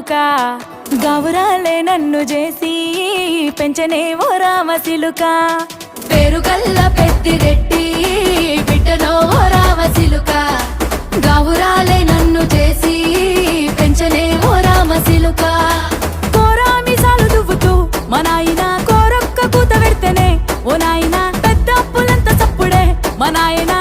చిలుక గౌరాలే నన్ను చేసి పెంచనే ఓ రామచిలుక పేరుగల్ల పెద్దిరెడ్డి బిడ్డలో ఓ రామచిలుక గౌరాలే నన్ను చేసి పెంచనే ఓ రామచిలుక కోరామిసాలు దువ్వుతూ మా నాయన కోరొక్క కూత పెడితేనే ఓ నాయన పెద్ద అప్పులంత చప్పుడే మా నాయన